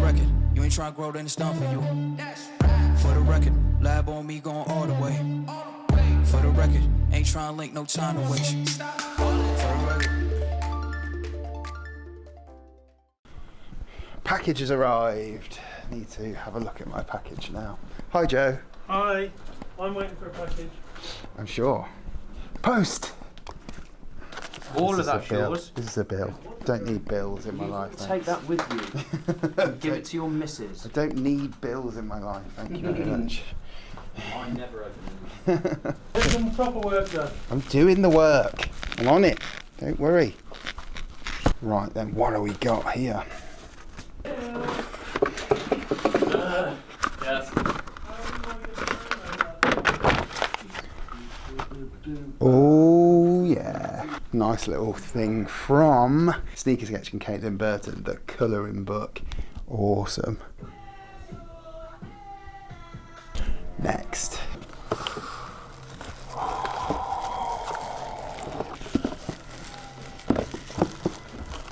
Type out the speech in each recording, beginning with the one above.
record, you ain't trying to grow, then it's done for you. For the record, lab on me going all the way. For the record, ain't trying to link, no time to waste. For the record. Package has arrived. Need to have a look at my package now. Hi Joe. Hi, I'm waiting for a package. I'm sure. Post! All of that's yours. This is a bill. Don't need bills in my life. Take that with you. And give it to your missus. I don't need bills in my life, thank you very much. I never open them. Get some proper work done. I'm doing the work. I'm on it. Don't worry. Right then, what have we got here? Yes. Oh yeah. Nice little thing from Sneaker Sketch and Caitlin Burton, the colouring book. Awesome. Next.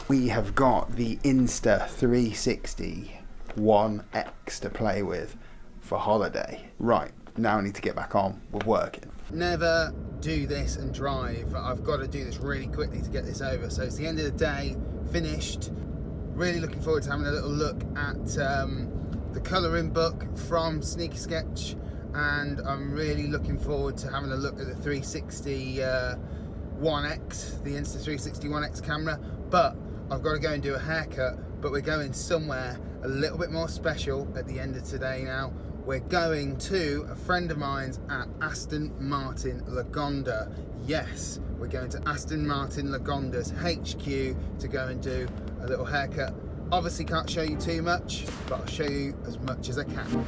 We have got the Insta360 1X to play with for holiday. Right, now I need to get back on with working. Never do this and drive. I've got to do this really quickly to get this over. So it's the end of the day, finished. Really looking forward to having a little look at the colouring book from Sneaker Sketch, and I'm really looking forward to having a look at the 360 1X, the Insta360 1X camera. But I've got to go and do a haircut, but we're going somewhere a little bit more special at the end of today now. We're going to a friend of mine's at Aston Martin Lagonda. Yes, we're going to Aston Martin Lagonda's HQ to go and do a little haircut. Obviously can't show you too much, but I'll show you as much as I can.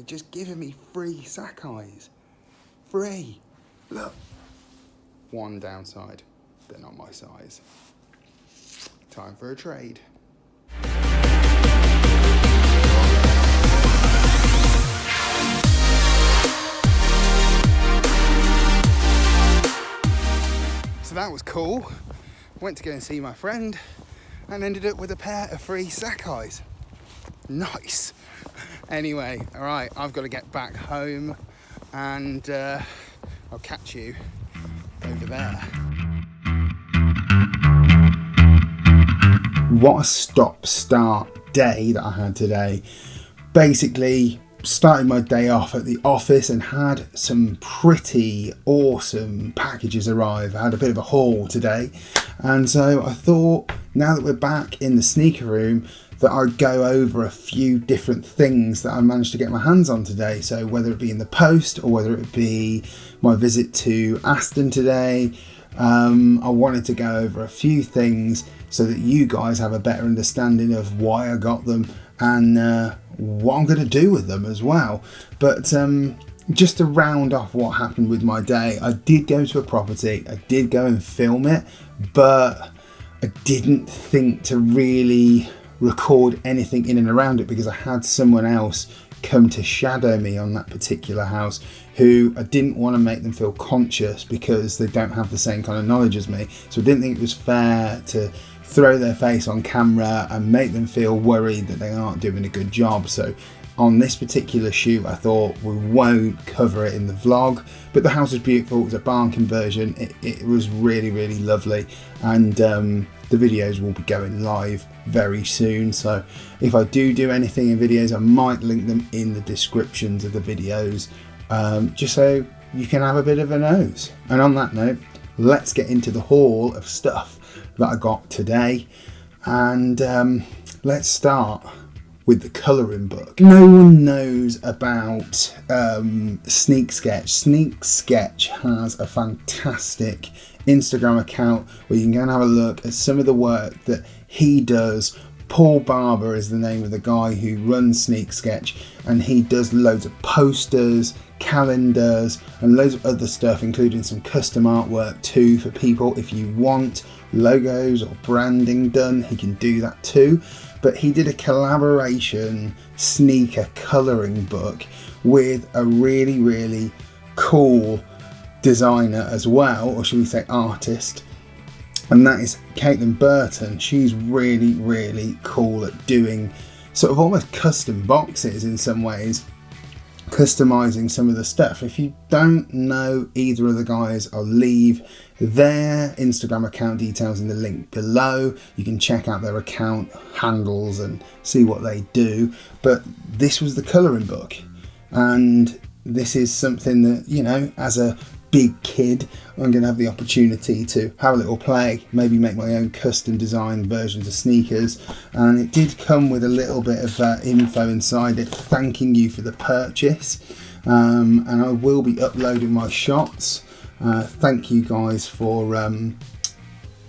Just giving me free SACAI'S. Free. Look. One downside, they're not my size. Time for a trade. So that was cool. Went to go and see my friend and ended up with a pair of free SACAI'S. Nice. Anyway, all right, I've got to get back home, and I'll catch you over there. What a stop-start day that I had today. Basically, started my day off at the office and had some pretty awesome packages arrive. I had a bit of a haul today, and so I thought, now that we're back in the sneaker room, that I'd go over a few different things that I managed to get my hands on today. So whether it be in the post or whether it be my visit to Aston today, I wanted to go over a few things so that you guys have a better understanding of why I got them and what I'm going to do with them as well. But just to round off what happened with my day, I did go to a property, I did go and film it, but I didn't think to really record anything in and around it because I had someone else come to shadow me on that particular house who I didn't want to make them feel conscious because they don't have the same kind of knowledge as me. So I didn't think it was fair to throw their face on camera and make them feel worried that they aren't doing a good job. So on this particular shoot, I thought we won't cover it in the vlog, but the house was beautiful. It was a barn conversion. It was really, really lovely, and the videos will be going live very soon. So if I do anything in videos, I might link them in the descriptions of the videos, just so you can have a bit of a nose. And on that note, let's get into the haul of stuff that I got today, and let's start with the colouring book. No one knows about Sneak Sketch. Sneak Sketch has a fantastic Instagram account where you can go and have a look at some of the work that he does Paul Barber is the name of the guy who runs Sneak Sketch, and he does loads of posters, calendars, and loads of other stuff, including some custom artwork too for people. If you want logos or branding done, he can do that too. But he did a collaboration sneaker colouring book with a really cool designer as well, or should we say artist, and that is Caitlin Burton. She's really cool at doing sort of almost custom boxes in some ways, customizing some of the stuff. If you don't know either of the guys, I'll leave their Instagram account details in the link below. You can check out their account handles and see what they do. But this was the colouring book, and this is something that, you know, as a big kid, I'm going to have the opportunity to have a little play, maybe make my own custom designed versions of sneakers. And it did come with a little bit of info inside it thanking you for the purchase, and I will be uploading my shots. Thank you guys for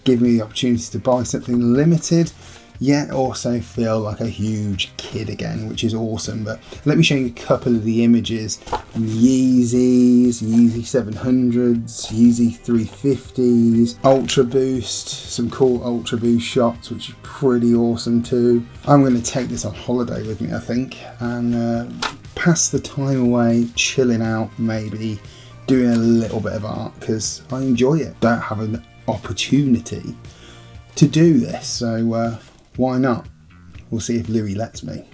giving me the opportunity to buy something limited, yet also feel like a huge kid again, which is awesome. But let me show you a couple of the images. Yeezys, Yeezy 700s, Yeezy 350s, Ultra Boost, some cool Ultra Boost shots, which is pretty awesome too. I'm going to take this on holiday with me, I think, and pass the time away, chilling out, maybe doing a little bit of art, because I enjoy it. Don't have an opportunity to do this, so why not? We'll see if Louis lets me.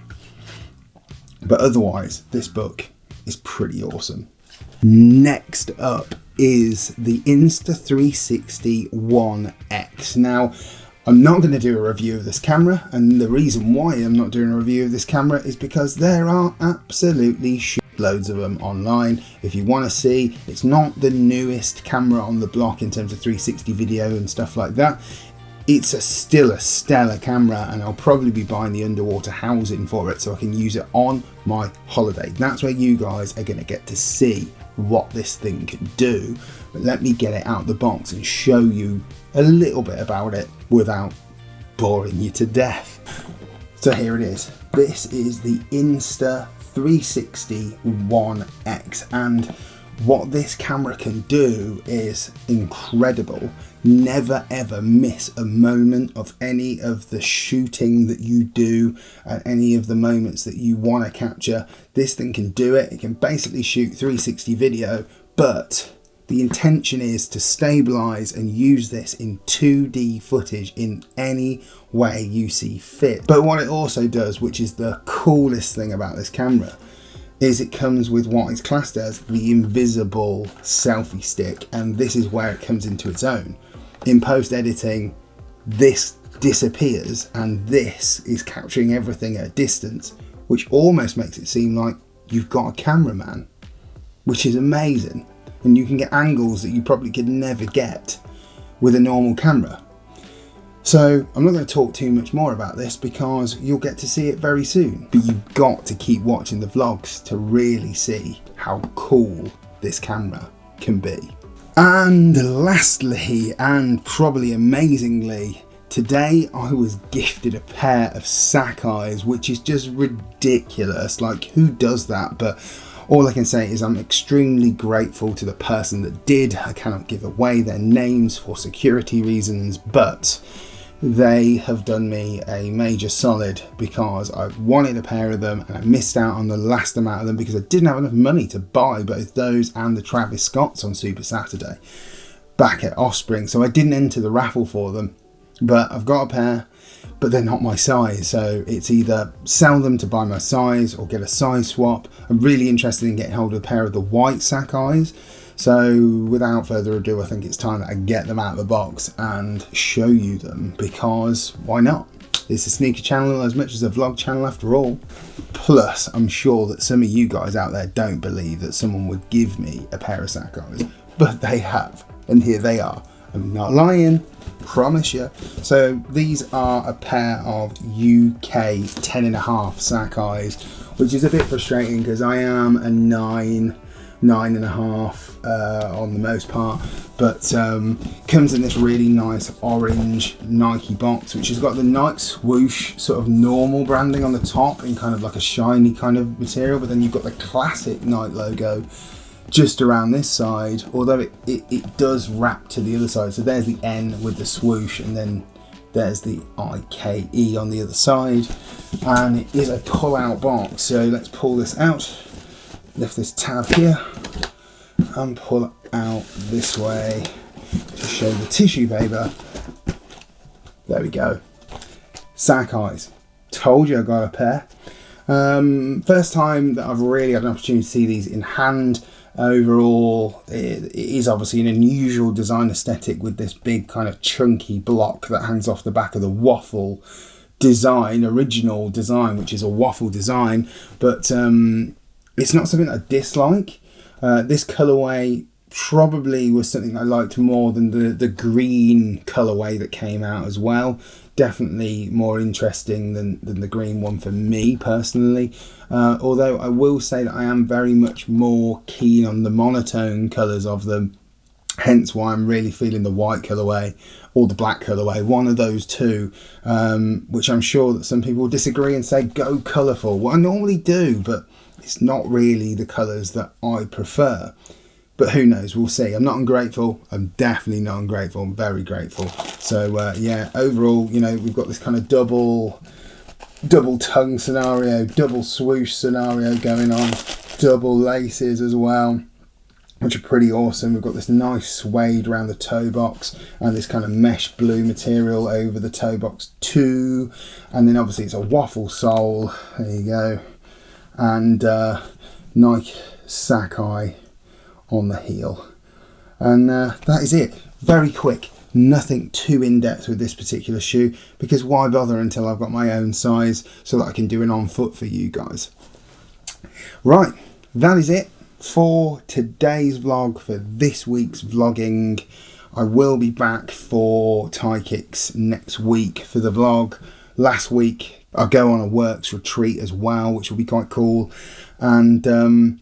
But otherwise, this book is pretty awesome. Next up is the Insta360 One X. Now, I'm not going to do a review of this camera, and the reason why I'm not doing a review of this camera is because there are absolutely loads of them online. If you want to see, it's not the newest camera on the block in terms of 360 video and stuff like that. It's still a stellar camera, and I'll probably be buying the underwater housing for it so I can use it on my holiday. That's where you guys are going to get to see what this thing can do. But let me get it out of the box and show you a little bit about it without boring you to death. So here it is. This is the Insta360 One X, and what this camera can do is incredible. Never ever miss a moment of any of the shooting that you do and any of the moments that you want to capture. This thing can do it. It can basically shoot 360 video, but the intention is to stabilize and use this in 2D footage in any way you see fit. But what it also does, which is the coolest thing about this camera, is it comes with what is classed as the invisible selfie stick, and this is where it comes into its own. In post-editing, this disappears, and this is capturing everything at a distance, which almost makes it seem like you've got a cameraman, which is amazing. And you can get angles that you probably could never get with a normal camera. So I'm not going to talk too much more about this because you'll get to see it very soon. But you've got to keep watching the vlogs to really see how cool this camera can be. And lastly, and probably amazingly, today I was gifted a pair of SACAI'S, which is just ridiculous. Like, who does that? But all I can say is I'm extremely grateful to the person that did. I cannot give away their names for security reasons, but they have done me a major solid because I wanted a pair of them and I missed out on the last amount of them because I didn't have enough money to buy both those and the Travis Scotts on Super Saturday back at Offspring. So I didn't enter the raffle for them, but I've got a pair, but they're not my size. So it's either sell them to buy my size or get a size swap. I'm really interested in getting hold of a pair of the white SACAI'S. So without further ado, I think it's time that I get them out of the box and show you them, because why not? It's a sneaker channel as much as a vlog channel after all. Plus, I'm sure that some of you guys out there don't believe that someone would give me a pair of SACAI'S, but they have, and here they are. I'm not lying, promise you. So these are a pair of UK 10.5 SACAI'S, which is a bit frustrating because I am a 9. 9.5 on the most part, but comes in this really nice orange Nike box, which has got the Nike swoosh sort of normal branding on the top in kind of like a shiny kind of material, but then you've got the classic Nike logo just around this side, although it does wrap to the other side. So there's the N with the swoosh, and then there's the IKE on the other side, and it is a pull-out box. So let's pull this out, lift this tab here, and pull it out this way to show the tissue paper. There we go. SACAI'S. Told you I got a pair. First time that I've really had an opportunity to see these in hand. Overall, it is obviously an unusual design aesthetic with this big kind of chunky block that hangs off the back of the waffle design, original design, which is a waffle design, but it's not something I dislike. This colourway probably was something I liked more than the green colourway that came out as well. Definitely more interesting than the green one for me personally. Although I will say that I am very much more keen on the monotone colours of them. Hence why I'm really feeling the white colourway or the black colourway, one of those two, which I'm sure that some people disagree and say go colourful. Well, I normally do, but it's not really the colours that I prefer. But who knows, we'll see. I'm not ungrateful. I'm definitely not ungrateful. I'm very grateful. So yeah, overall, you know, we've got this kind of double tongue scenario, double swoosh scenario going on, double laces as well, which are pretty awesome. We've got this nice suede around the toe box and this kind of mesh blue material over the toe box too. And then obviously it's a waffle sole. There you go. And Nike SACAI on the heel, and that is it. Very quick, nothing too in-depth with this particular shoe, because why bother until I've got my own size so that I can do an on foot for you guys. Right, that is it for today's vlog, for this week's vlogging. I will be back for Thai Kicks next week for the vlog. Last week I go on a works retreat as well, which will be quite cool, and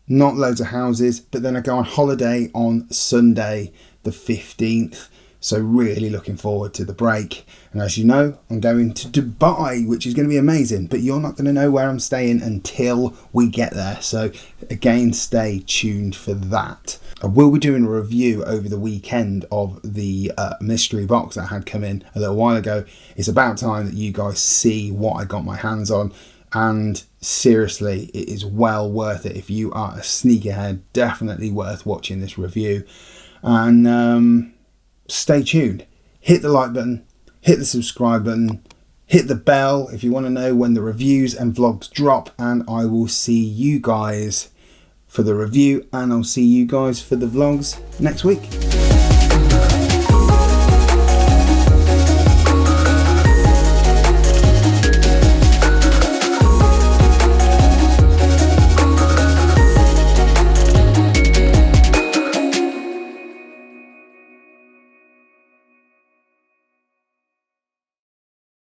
not loads of houses, but then I go on holiday on Sunday the 15th, so really looking forward to the break. And as you know, I'm going to Dubai, which is going to be amazing, but you're not going to know where I'm staying until we get there, so again, stay tuned for that. I will be doing a review over the weekend of the mystery box that had come in a little while ago. It's about time that you guys see what I got my hands on. And seriously, it is well worth it. If you are a sneakerhead, definitely worth watching this review. And stay tuned. Hit the like button, hit the subscribe button, hit the bell if you want to know when the reviews and vlogs drop. And I will see you guys for the review, and I'll see you guys for the vlogs next week.